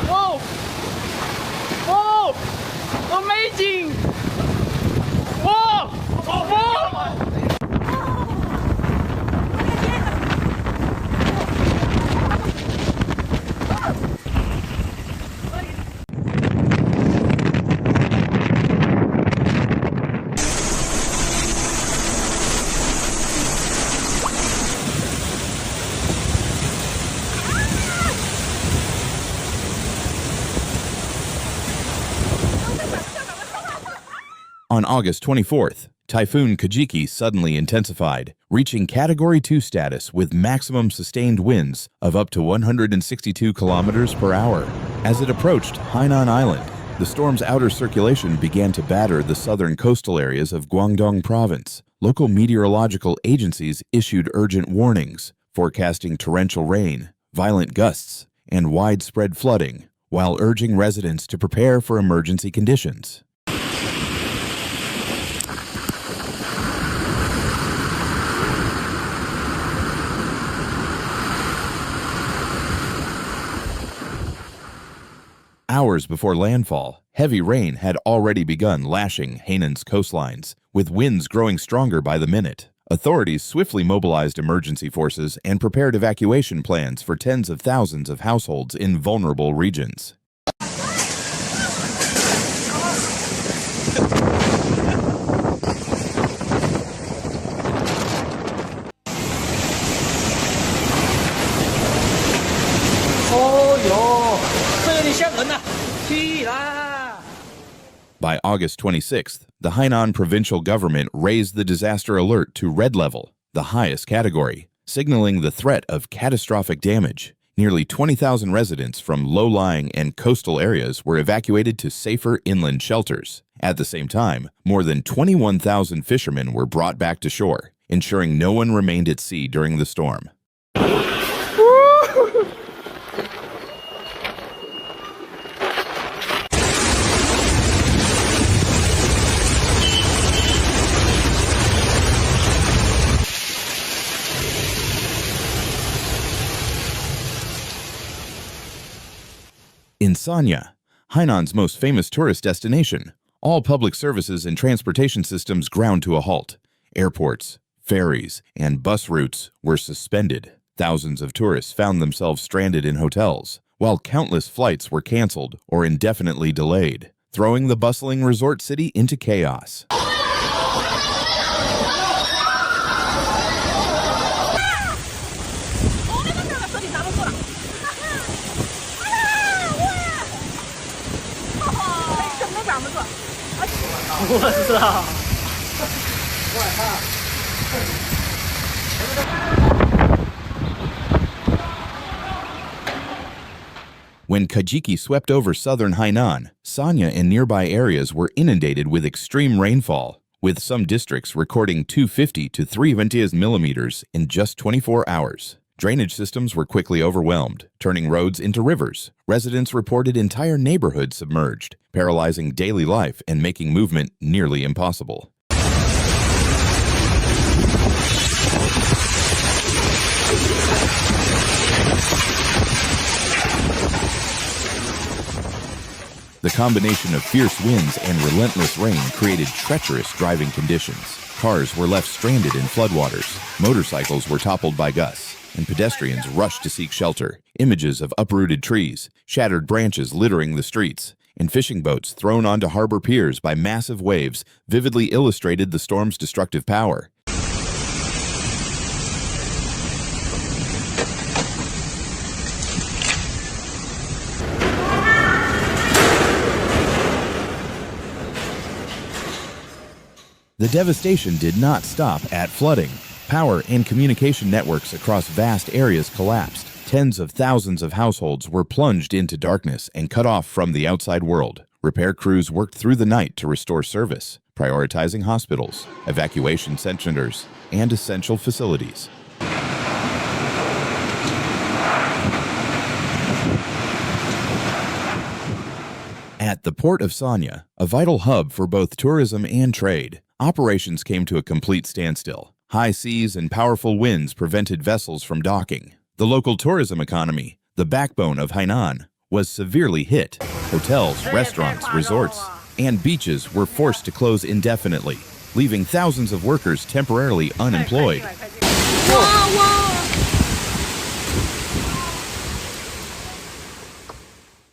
Whoa! Whoa! Amazing! Whoa! Whoa! On August 24th, Typhoon Kajiki suddenly intensified, reaching Category 2 status with maximum sustained winds of up to 162 kilometers per hour. As it approached Hainan Island, the storm's outer circulation began to batter the southern coastal areas of Guangdong Province. Local meteorological agencies issued urgent warnings, forecasting torrential rain, violent gusts, and widespread flooding, while urging residents to prepare for emergency conditions. Hours before landfall, heavy rain had already begun lashing Hainan's coastlines, with winds growing stronger by the minute. Authorities swiftly mobilized emergency forces and prepared evacuation plans for tens of thousands of households in vulnerable regions. By August 26th, the Hainan provincial government raised the disaster alert to red level, the highest category, signaling the threat of catastrophic damage. Nearly 20,000 residents from low-lying and coastal areas were evacuated to safer inland shelters. At the same time, more than 21,000 fishermen were brought back to shore, ensuring no one remained at sea during the storm. In Sanya, Hainan's most famous tourist destination, all public services and transportation systems ground to a halt. Airports, ferries, and bus routes were suspended. Thousands of tourists found themselves stranded in hotels, while countless flights were canceled or indefinitely delayed, throwing the bustling resort city into chaos. When Kajiki swept over southern Hainan, Sanya and nearby areas were inundated with extreme rainfall, with some districts recording 250 to 320 millimeters in just 24 hours. Drainage systems were quickly overwhelmed, turning roads into rivers. Residents reported entire neighborhoods submerged, paralyzing daily life and making movement nearly impossible. The combination of fierce winds and relentless rain created treacherous driving conditions. Cars were left stranded in floodwaters, motorcycles were toppled by gusts, and pedestrians rushed to seek shelter. Images of uprooted trees, shattered branches littering the streets, and fishing boats thrown onto harbor piers by massive waves vividly illustrated the storm's destructive power. The devastation did not stop at flooding. Power and communication networks across vast areas collapsed. Tens of thousands of households were plunged into darkness and cut off from the outside world. Repair crews worked through the night to restore service, prioritizing hospitals, evacuation centers, and essential facilities. At the port of Sanya, a vital hub for both tourism and trade, operations came to a complete standstill. High seas and powerful winds prevented vessels from docking. The local tourism economy, the backbone of Hainan, was severely hit. Hotels, restaurants, resorts, and beaches were forced to close indefinitely, leaving thousands of workers temporarily unemployed.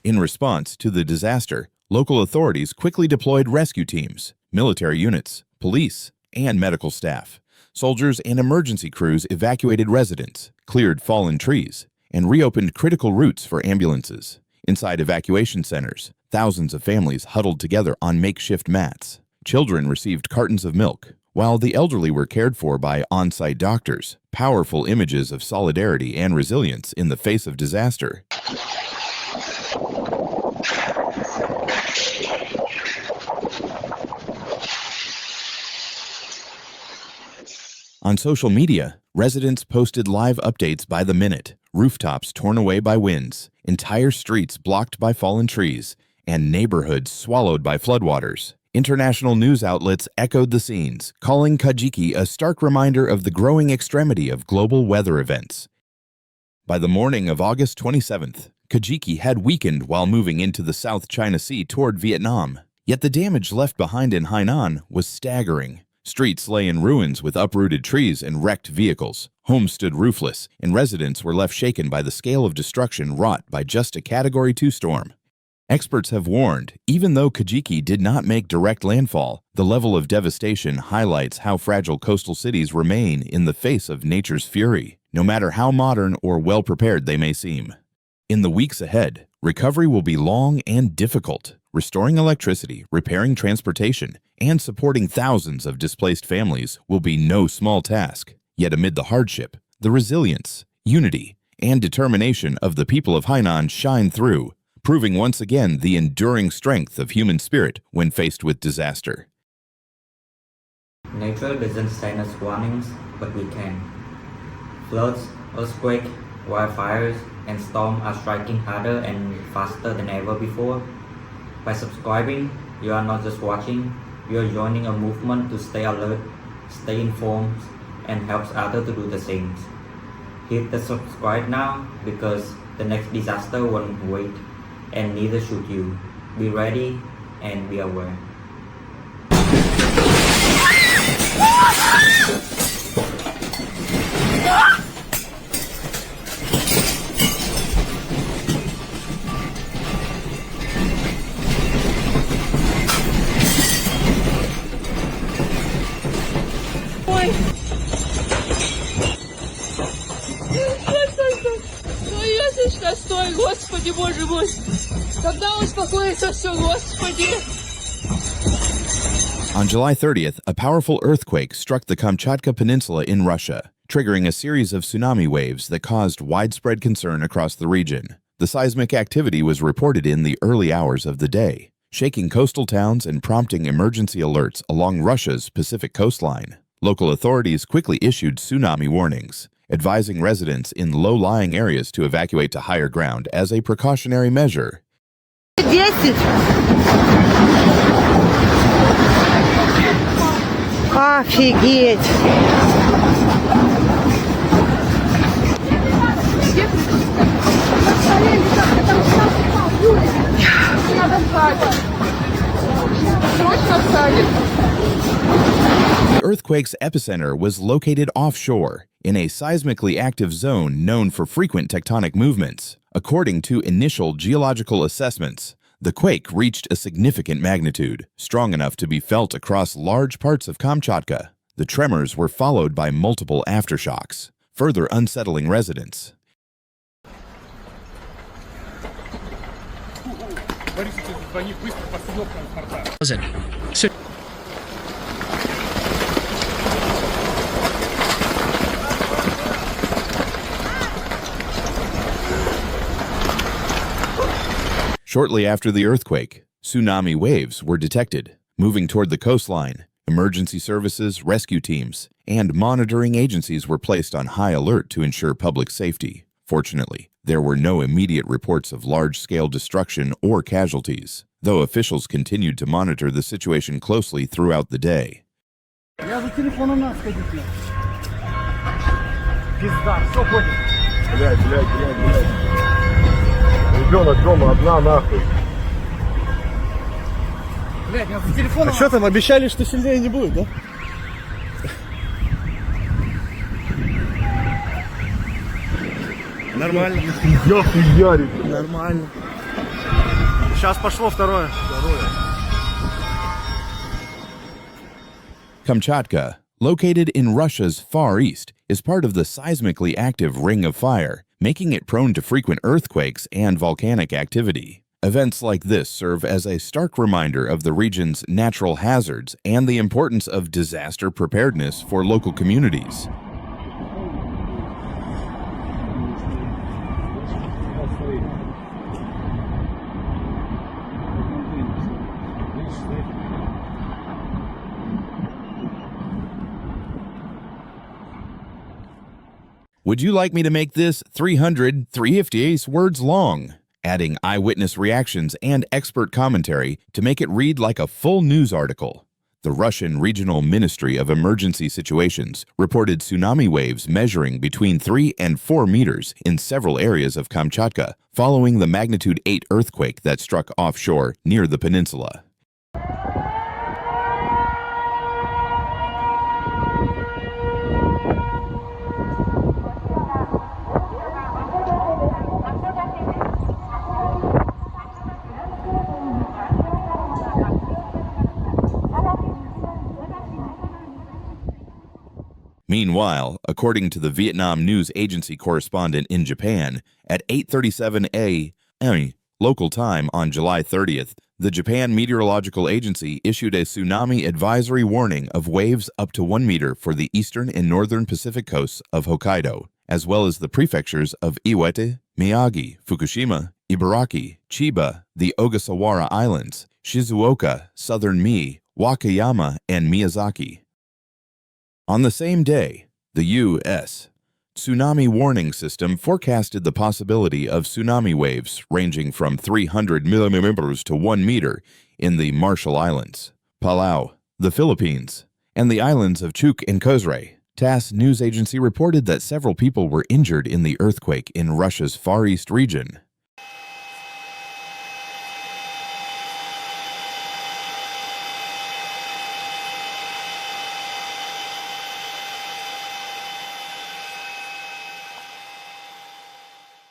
In response to the disaster, local authorities quickly deployed rescue teams, military units, police, and medical staff. Soldiers and emergency crews evacuated residents, cleared fallen trees, and reopened critical routes for ambulances. Inside evacuation centers, thousands of families huddled together on makeshift mats. Children received cartons of milk, while the elderly were cared for by on-site doctors. Powerful images of solidarity and resilience in the face of disaster. On social media, residents posted live updates by the minute, rooftops torn away by winds, entire streets blocked by fallen trees, and neighborhoods swallowed by floodwaters. International news outlets echoed the scenes, calling Kajiki a stark reminder of the growing extremity of global weather events. By the morning of August 27th, Kajiki had weakened while moving into the South China Sea toward Vietnam. Yet the damage left behind in Hainan was staggering. Streets lay in ruins with uprooted trees and wrecked vehicles. Homes stood roofless, and residents were left shaken by the scale of destruction wrought by just a Category 2 storm. Experts have warned, even though Kajiki did not make direct landfall, the level of devastation highlights how fragile coastal cities remain in the face of nature's fury, no matter how modern or well-prepared they may seem. In the weeks ahead, recovery will be long and difficult. Restoring electricity, repairing transportation, and supporting thousands of displaced families will be no small task. Yet amid the hardship, the resilience, unity, and determination of the people of Hainan shine through, proving once again the enduring strength of human spirit when faced with disaster. Nature doesn't send us warnings, but we can. Floods, earthquakes, wildfires, and storms are striking harder and faster than ever before. By subscribing, you are not just watching, you are joining a movement to stay alert, stay informed, and helps others to do the same. Hit the subscribe now because the next disaster won't wait, and neither should you. Be ready and be aware. Стой, Господи, Боже мой! Когда успокоится все, Господи! On July 30th, a powerful earthquake struck the Kamchatka Peninsula in Russia, triggering a series of tsunami waves that caused widespread concern across the region. The seismic activity was reported in the early hours of the day, shaking coastal towns and prompting emergency alerts along Russia's Pacific coastline. Local authorities quickly issued tsunami warnings, advising residents in low-lying areas to evacuate to higher ground as a precautionary measure. 10. Офигеть! The earthquake's epicenter was located offshore, in a seismically active zone known for frequent tectonic movements. According to initial geological assessments, the quake reached a significant magnitude, strong enough to be felt across large parts of Kamchatka. The tremors were followed by multiple aftershocks, further unsettling residents. Shortly after the earthquake, tsunami waves were detected. Moving toward the coastline, emergency services, rescue teams, and monitoring agencies were placed on high alert to ensure public safety. Fortunately, there were no immediate reports of large-scale destruction or casualties. though officials continued to monitor the situation closely throughout the day. Я за телефоном надо сходить. Пизда, все ходит. Блядь. Ребенок дома одна, нахуй. Блядь, я за телефоном. А что там, обещали, что сильнее не будет, да? Нормально. Я хуярит. Нормально. Сейчас пошло второе. Kamchatka, located in Russia's Far East, is part of the seismically active Ring of Fire, making it prone to frequent earthquakes and volcanic activity. Events like this serve as a stark reminder of the region's natural hazards and the importance of disaster preparedness for local communities. Would you like me to make this 358 words long, adding eyewitness reactions and expert commentary to make it read like a full news article? The Russian Regional Ministry of Emergency Situations reported tsunami waves measuring between 3 and 4 meters in several areas of Kamchatka following the magnitude 8 earthquake that struck offshore near the peninsula. Meanwhile, according to the Vietnam News Agency correspondent in Japan, at 8:37 a.m. local time on July 30th, the Japan Meteorological Agency issued a tsunami advisory warning of waves up to 1 meter for the eastern and northern Pacific coasts of Hokkaido, as well as the prefectures of Iwate, Miyagi, Fukushima, Ibaraki, Chiba, the Ogasawara Islands, Shizuoka, southern Mie, Wakayama, and Miyazaki. On the same day, the U.S. Tsunami Warning System forecasted the possibility of tsunami waves ranging from 300 millimeters to 1 meter in the Marshall Islands, Palau, the Philippines, and the islands of Chuuk and Kozre. TASS news agency reported that several people were injured in the earthquake in Russia's Far East region.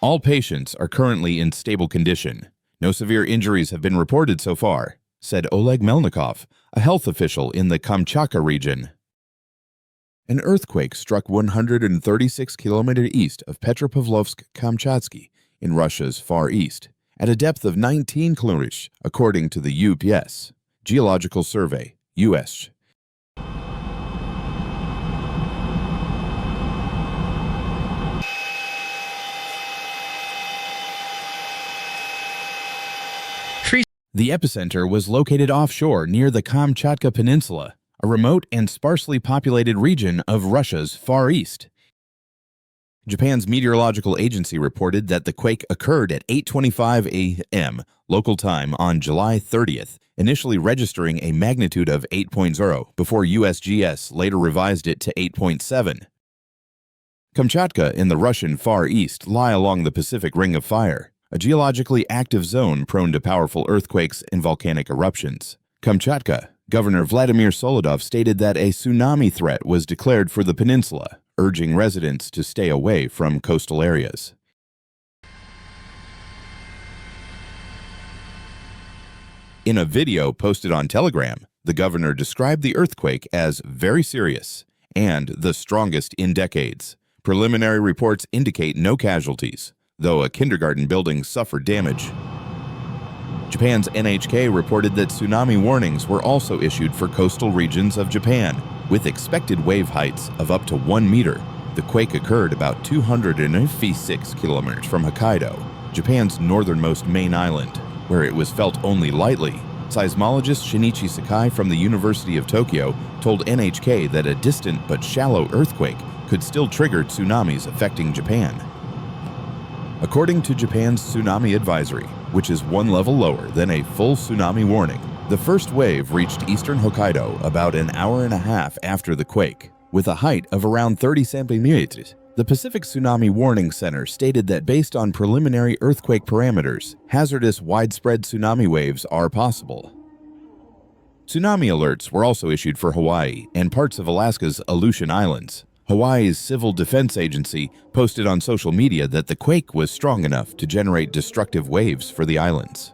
All patients are currently in stable condition. No severe injuries have been reported so far, said Oleg Melnikov, a health official in the Kamchatka region. An earthquake struck 136 kilometers east of Petropavlovsk-Kamchatsky in Russia's Far East, at a depth of 19 kilometers, according to the UPS Geological Survey, U.S. The epicenter was located offshore near the Kamchatka Peninsula, a remote and sparsely populated region of Russia's Far East. Japan's meteorological agency reported that the quake occurred at 8:25 a.m. local time on July 30th, initially registering a magnitude of 8.0 before USGS later revised it to 8.7. Kamchatka in the Russian Far East lie along the Pacific Ring of Fire, a geologically active zone prone to powerful earthquakes and volcanic eruptions. Kamchatka, Governor Vladimir Solodov stated that a tsunami threat was declared for the peninsula, urging residents to stay away from coastal areas. In a video posted on Telegram, the governor described the earthquake as very serious and the strongest in decades. Preliminary reports indicate no casualties, though a kindergarten building suffered damage. Japan's NHK reported that tsunami warnings were also issued for coastal regions of Japan, with expected wave heights of up to 1 meter. The quake occurred about 256 kilometers from Hokkaido, Japan's northernmost main island, where it was felt only lightly. Seismologist Shinichi Sakai from the University of Tokyo told NHK that a distant but shallow earthquake could still trigger tsunamis affecting Japan. According to Japan's tsunami advisory, which is one level lower than a full tsunami warning. The first wave reached eastern Hokkaido about an hour and a half after the quake, with a height of around 30 centimeters. The Pacific Tsunami Warning Center stated that based on preliminary earthquake parameters, hazardous widespread tsunami waves are possible. Tsunami alerts were also issued for Hawaii and parts of Alaska's Aleutian Islands. Hawaii's Civil Defense Agency posted on social media that the quake was strong enough to generate destructive waves for the islands.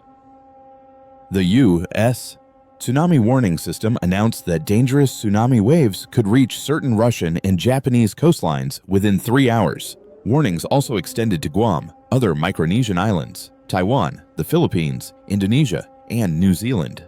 The U.S. Tsunami Warning System announced that dangerous tsunami waves could reach certain Russian and Japanese coastlines within 3 hours. Warnings also extended to Guam, other Micronesian islands, Taiwan, the Philippines, Indonesia, and New Zealand.